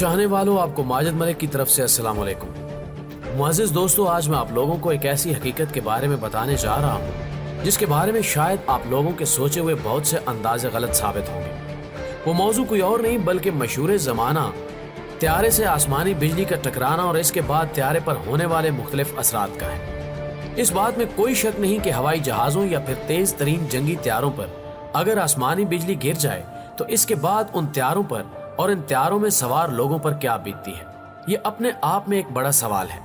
चाहने वालों, आपको माजिद मलिक की तरफ से अस्सलाम वालेकुम। मुअज़्ज़िज़ दोस्तों, आज मैं आप लोगों को एक ऐसी हकीकत के बारे में बताने जा रहा हूँ जिसके बारे में शायद आप लोगों के सोचे हुए बहुत से अंदाजे गलत साबित होंगे। वो मौजू कोई और नहीं बल्कि मशहूर ज़माना त्यारे से आसमानी बिजली का टकराना और इसके बाद त्यारे पर होने वाले मुख्तलिफ असरात का है। इस बात में कोई शक नहीं कि हवाई जहाज़ों या फिर तेज तरीन जंगी त्यारों पर अगर आसमानी बिजली गिर जाए तो इसके बाद उन त्यारों पर और इन त्यारों में सवार लोगों पर क्या बीतती है, ये अपने आप में एक बड़ा सवाल है।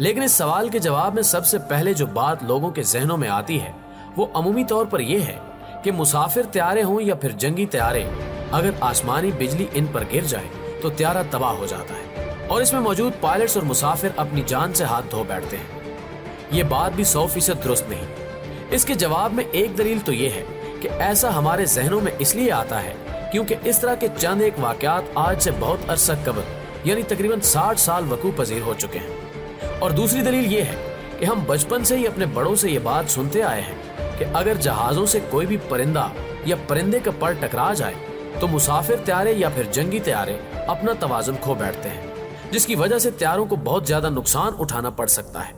लेकिन इस सवाल के जवाब में सबसे पहले जो बात लोगों के जहनों में आती है वो अमूमी तौर पर यह है कि मुसाफिर त्यारे हों या फिर जंगी त्यारे, अगर आसमानी बिजली इन पर गिर जाए तो त्यारा तबाह हो जाता है और इसमें मौजूद पायलट्स और मुसाफिर अपनी जान से हाथ धो बैठते हैं। ये बात भी 100% दुरुस्त नहीं। इसके जवाब में एक दलील तो ये है कि ऐसा हमारे जहनों में इसलिए आता है क्योंकि इस तरह के चंद एक वाकयात आज से बहुत अरसा कबल यानी तकरीबन 60 साल वकूअ पजीर हो चुके हैं। और दूसरी दलील ये है कि हम बचपन से ही अपने बड़ों से ये बात सुनते आए हैं कि अगर जहाज़ों से कोई भी परिंदा या परिंदे का पर टकरा जाए तो मुसाफिर त्यारे या फिर जंगी त्यारे अपना तवाज़ुन खो बैठते हैं, जिसकी वजह से त्यारों को बहुत ज्यादा नुकसान उठाना पड़ सकता है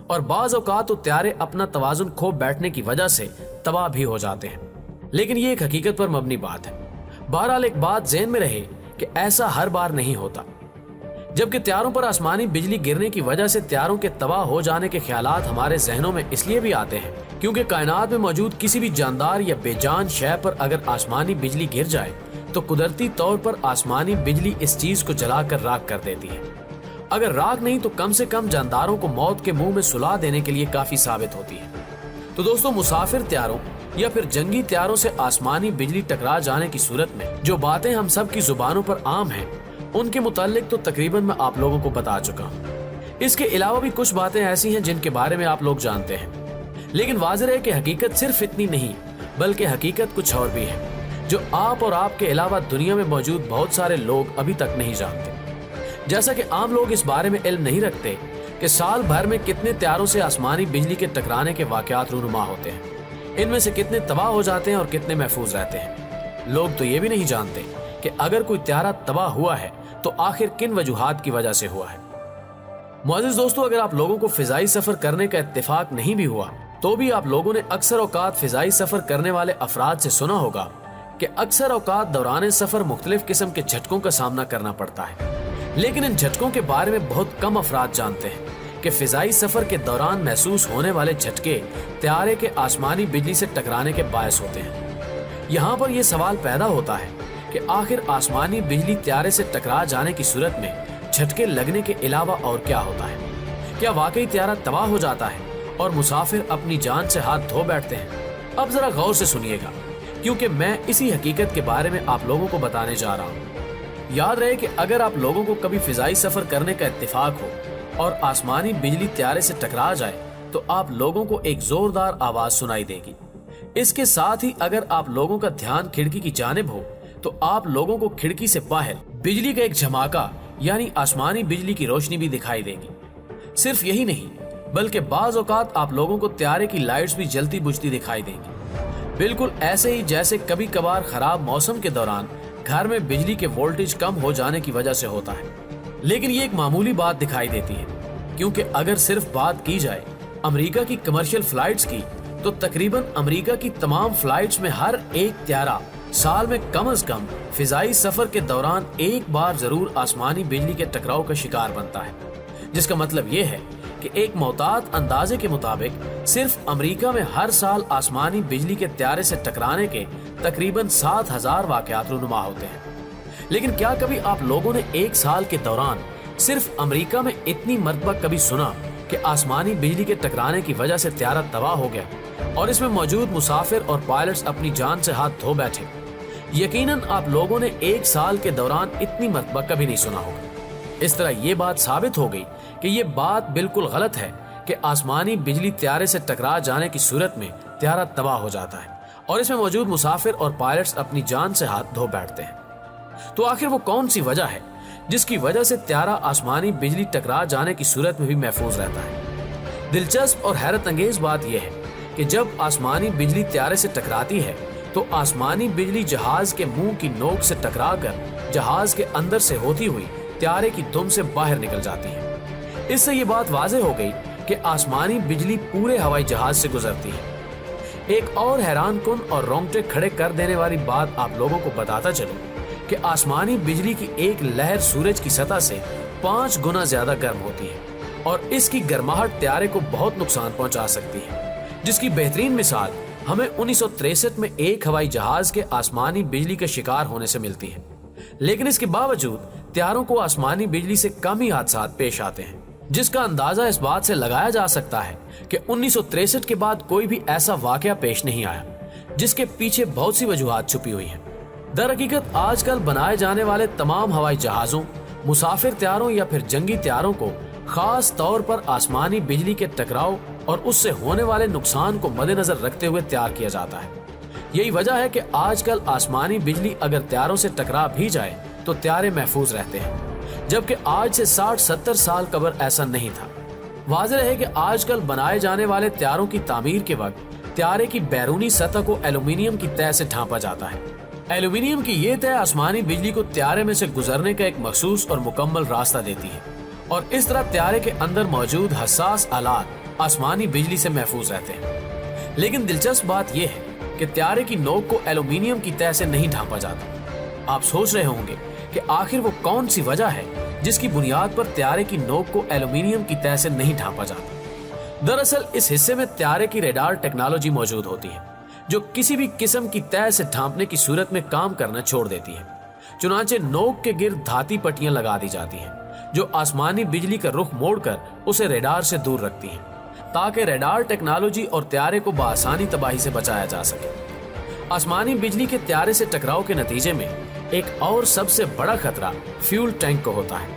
और बाज़ औक़ात तो त्यारे अपना तवाज़ुन खो बैठने की वजह से तबाह भी हो जाते हैं। लेकिन ये एक हकीकत पर मबनी बात है। बहरहाल एक बात ज़हन में रहे कि ऐसा हर बार नहीं होता। जबकि त्यारों पर आसमानी बिजली गिरने की वजह से त्यारों के तबाह हो जाने के ख्यालात हमारे जहनों में इसलिए भी आते हैं क्योंकि कायनात में मौजूद किसी भी जानदार या बेजान शय पर अगर आसमानी बिजली गिर जाए तो कुदरती तौर पर आसमानी बिजली इस चीज को जलाकर राख कर देती है। अगर राख नहीं तो कम से कम जानदारों को मौत के मुंह में सुला देने के लिए काफी साबित होती है। तो दोस्तों, मुसाफिर त्यारों या फिर जंगी त्यारों से आसमानी बिजली टकरा जाने की सूरत में जो बातें हम सब की जुबानों पर आम हैं, उनके मुताल्लिक तो तकरीबन मैं आप लोगों को बता चुका हूँ। इसके अलावा भी कुछ बातें ऐसी हैं जिनके बारे में आप लोग जानते हैं, लेकिन वाज़ेह है कि हकीकत सिर्फ इतनी नहीं बल्कि हकीकत कुछ और भी है जो आप और आपके अलावा दुनिया में मौजूद बहुत सारे लोग अभी तक नहीं जानते। जैसा कि आम लोग इस बारे में इल्म नहीं रखते कि साल भर में कितने त्यारों से आसमानी बिजली के टकराने के वाकयात रूनुमा होते हैं, इनमें से कितने तबाह हो जाते हैं और कितने महफूज रहते हैं। लोग तो ये भी नहीं जानते कि अगर कोई त्यारा तबाह हुआ है तो आखिर किन वजूहात की वजह से हुआ है। मुअज़्ज़िज़ दोस्तों, अगर आप लोगों को फिजाई सफर करने का इत्तेफाक नहीं भी हुआ तो भी आप लोगों ने अक्सर औकात फिजाई सफर करने वाले अफराद से सुना होगा कि अक्सर औकात दौरान सफर मुख्तलिफ किस्म के झटकों का सामना करना पड़ता है। लेकिन इन झटकों के बारे में बहुत कम अफराद जानते हैं कि फिजाई सफर के दौरान महसूस होने वाले झटके त्यारे के आसमानी बिजली से टकराने के बायस होते हैं। यहाँ पर यह सवाल पैदा होता है कि आखिर आसमानी बिजली त्यारे से टकरा जाने की सूरत में झटके लगने के अलावा और क्या होता है? क्या वाकई त्यारा तबाह हो जाता है और मुसाफिर अपनी जान से हाथ धो बैठते हैं? अब जरा गौर से सुनिएगा क्योंकि मैं इसी हकीकत के बारे में आप लोगों को बताने जा रहा हूँ। याद रहे कि अगर आप लोगों को कभी फिजाई सफर करने का इत्तेफाक हो और आसमानी बिजली त्यारे से टकरा जाए तो आप लोगों को एक जोरदार आवाज सुनाई देगी। इसके साथ ही अगर आप लोगों का ध्यान खिड़की की जानिब हो तो आप लोगों को खिड़की से बाहर बिजली का एक झमाका यानी आसमानी बिजली की रोशनी भी दिखाई देगी। सिर्फ यही नहीं बल्कि बाज औकात आप लोगों को त्यारे की लाइट्स भी जलती बुझती दिखाई देंगी, बिल्कुल ऐसे ही जैसे कभी कभार खराब मौसम के दौरान घर में बिजली के वोल्टेज कम हो जाने की वजह से होता है। लेकिन ये एक मामूली बात दिखाई देती है क्योंकि अगर सिर्फ बात की जाए अमेरिका की कमर्शियल फ्लाइट्स की तो तकरीबन अमेरिका की तमाम फ्लाइट्स में हर एक त्यारा साल में कम से कम फिजाई सफर के दौरान एक बार जरूर आसमानी बिजली के टकराव का शिकार बनता है, जिसका मतलब ये है कि एक मोहतात अंदाजे के मुताबिक सिर्फ अमेरिका में हर साल आसमानी बिजली के त्यारे से टकराने के तकरीबन 7000 वाकयात रूनुमा होते हैं। लेकिन क्या कभी आप लोगों ने एक साल के दौरान सिर्फ अमेरिका में इतनी मरतबा कभी सुना कि आसमानी बिजली के टकराने की वजह से त्यारा तबाह हो गया और इसमें मौजूद मुसाफिर और पायलट्स अपनी जान से हाथ धो बैठे? यकीनन आप लोगों ने एक साल के दौरान इतनी मरतबा कभी नहीं सुना होगा। इस तरह ये बात साबित हो गई कि ये बात बिल्कुल गलत है कि आसमानी बिजली त्यारे से टकरा जाने की सूरत में त्यारा तबाह हो जाता है और इसमें मौजूद मुसाफिर और पायलट्स अपनी जान से हाथ धो बैठते हैं। तो आखिर वो कौन सी वजह है जिसकी वजह से त्यारा आसमानी बिजली टकरा जाने की सूरत में भी महफूज रहता है? दिलचस्प और हैरत अंगेज बात यह है कि जब आसमानी बिजली त्यारे से टकराती है तो आसमानी बिजली जहाज के मुंह की नोक से टकराकर जहाज के अंदर से होती हुई त्यारे की दुम से बाहर निकल जाती है। इससे ये बात वाज़ेह हो गई कि आसमानी बिजली पूरे हवाई जहाज से गुजरती है। एक और हैरान कुन और रोंगटे खड़े कर देने वाली बात आप लोगों को बताता चलूं कि आसमानी बिजली की एक लहर सूरज की सतह से 5 गुना ज्यादा गर्म होती है और इसकी गर्माहट त्यारे को बहुत नुकसान पहुंचा सकती है, जिसकी बेहतरीन मिसाल हमें 1963 में एक हवाई जहाज के आसमानी बिजली के शिकार होने से मिलती है। लेकिन इसके बावजूद त्यारों को आसमानी बिजली से कम ही हादसात पेश आते हैं, जिसका अंदाजा इस बात से लगाया जा सकता है कि 1963 के बाद कोई भी ऐसा वाकया पेश नहीं आया, जिसके पीछे बहुत सी वजूहात छुपी हुई हैं। दरहकीकत आजकल बनाए जाने वाले तमाम हवाई जहाजों, मुसाफिर त्यारों या फिर जंगी त्यारों को खास तौर पर आसमानी बिजली के टकराव और उससे होने वाले नुकसान को मद्देनजर रखते हुए तैयार किया जाता है। यही वजह है कि आजकल आसमानी बिजली अगर त्यारों से टकरा भी जाए तो त्यारे महफूज रहते हैं, जबकि आज से 60-70 साल कबल ऐसा नहीं था। वाज़ेह है कि आजकल बनाए जाने वाले त्यारों की तामीर के वक्त त्यारे की बैरूनी सतह को एल्यूमिनियम की तह से ढांपा जाता है। एल्यूमिनियम की ये तह आसमानी बिजली को त्यारे में से गुजरने का एक मखसूस और मुकम्मल रास्ता देती है और इस तरह त्यारे के अंदर मौजूद हसास आलात आसमानी बिजली से महफूज रहते हैं। लेकिन दिलचस्प बात यह है कि त्यारे की नोक को एल्यूमिनियम की तह से नहीं ढांपा जाता। आप सोच रहे होंगे कि आखिर वो कौन सी वजह है जिसकी बुनियाद पर त्यारे की नोक को एल्यूमिनियम की तह से नहीं ढांपा जाता। दरअसल इस हिस्से में त्यारे की रेडार टेक्नोलॉजी मौजूद होती है, जो किसी भी किस्म की तह से ढांपने की सूरत में काम करना छोड़ देती है। चुनांचे नोक के गिर्द धाती पट्टियां लगा दी जाती हैं, जो आसमानी बिजली का रुख मोड़कर उसे रेडार से दूर रखती हैं, ताकि रेडार टेक्नोलॉजी और त्यारे को बआसानी तबाही से बचाया जा सके। आसमानी बिजली के त्यारे से टकराव के नतीजे में एक और सबसे बड़ा खतरा फ्यूल टैंक को होता है,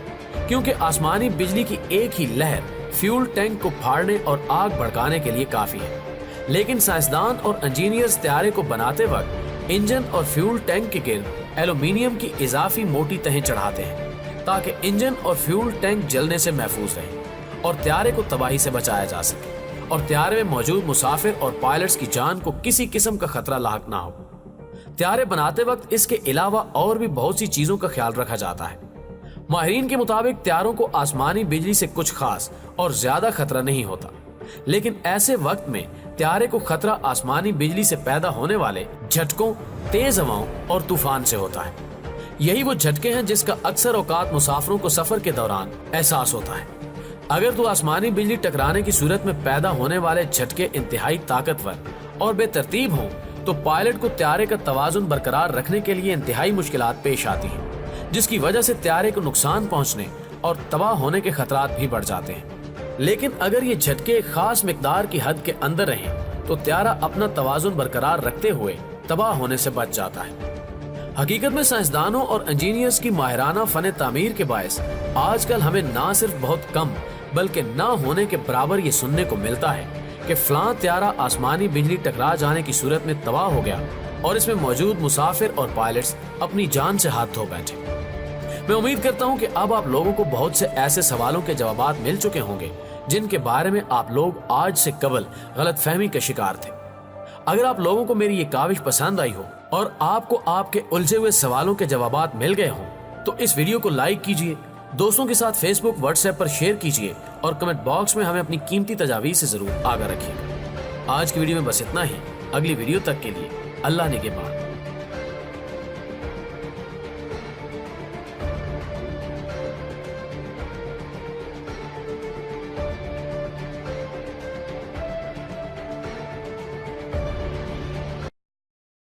क्योंकि आसमानी बिजली की एक ही लहर फ्यूल टैंक को फाड़ने और आग भड़काने के लिए काफी है। लेकिन साइंसदान और इंजीनियर्स त्यारे को बनाते वक्त इंजन और फ्यूल टैंक के गिर्द एल्यूमिनियम की इजाफी मोटी तहें चढ़ाते हैं, ताकि इंजन और फ्यूल टैंक जलने से महफूज रहे और त्यारे को तबाही से बचाया जा सके और त्यारे में मौजूद मुसाफिर और पायलट्स की जान को किसी किस्म का खतरा लाक ना हो। त्यारे बनाते वक्त इसके अलावा और भी बहुत सी चीजों का ख्याल रखा जाता है। माहिरीन के मुताबिक त्यारों को आसमानी बिजली से कुछ खास और ज्यादा खतरा नहीं होता, लेकिन ऐसे वक्त में त्यारे को खतरा आसमानी बिजली से पैदा होने वाले झटकों, तेज हवाओं और तूफान से होता है। यही वो झटके हैं जिसका अक्सर औकात मुसाफिरों को सफर के दौरान एहसास होता है। अगर तो आसमानी बिजली टकराने की सूरत में पैदा होने वाले झटके इंतहाई ताकतवर और बेतरतीब हों, तो पायलट को त्यारे का तवाजुन बरकरार रखने के लिए इंतहाई मुश्किलात पेश आती हैं, जिसकी वजह से त्यारे को नुकसान पहुंचने और तबाह होने के खतरात भी बढ़ जाते हैं। लेकिन अगर ये झटके खास मिकदार की हद के अंदर रहें, तो त्यारा अपना तवाजुन बरकरार रखते हुए तबाह होने से बच जाता है। हकीकत में साइंसदानों और इंजीनियर्स की माहिराना फन तामीर के बायस आजकल हमें ना सिर्फ बहुत कम बल्कि ना होने के बराबर ये सुनने को मिलता है कि फलां त्यारा आसमानी बिजली टकरा जाने की सूरत में तबाह हो गया और इसमें मौजूद मुसाफिर और पायलट्स अपनी जान से हाथ धो बैठे। मैं उम्मीद करता हूं कि अब आप लोगों को बहुत से ऐसे सवालों के जवाब मिल चुके होंगे जिनके बारे में आप लोग आज से कबल गलतफहमी के शिकार थे। अगर आप लोगों को मेरी ये काविश पसंद आई हो और आपको आपके उलझे हुए सवालों के जवाब मिल गए हों, तो इस वीडियो को लाइक कीजिए, दोस्तों के साथ फेसबुक, व्हाट्सएप पर शेयर कीजिए और कमेंट बॉक्स में हमें अपनी कीमती तजावीज़ से जरूर आगाह रखिएगा। आज की वीडियो में बस इतना ही। अगली वीडियो तक के लिए अल्लाह ने के बाद।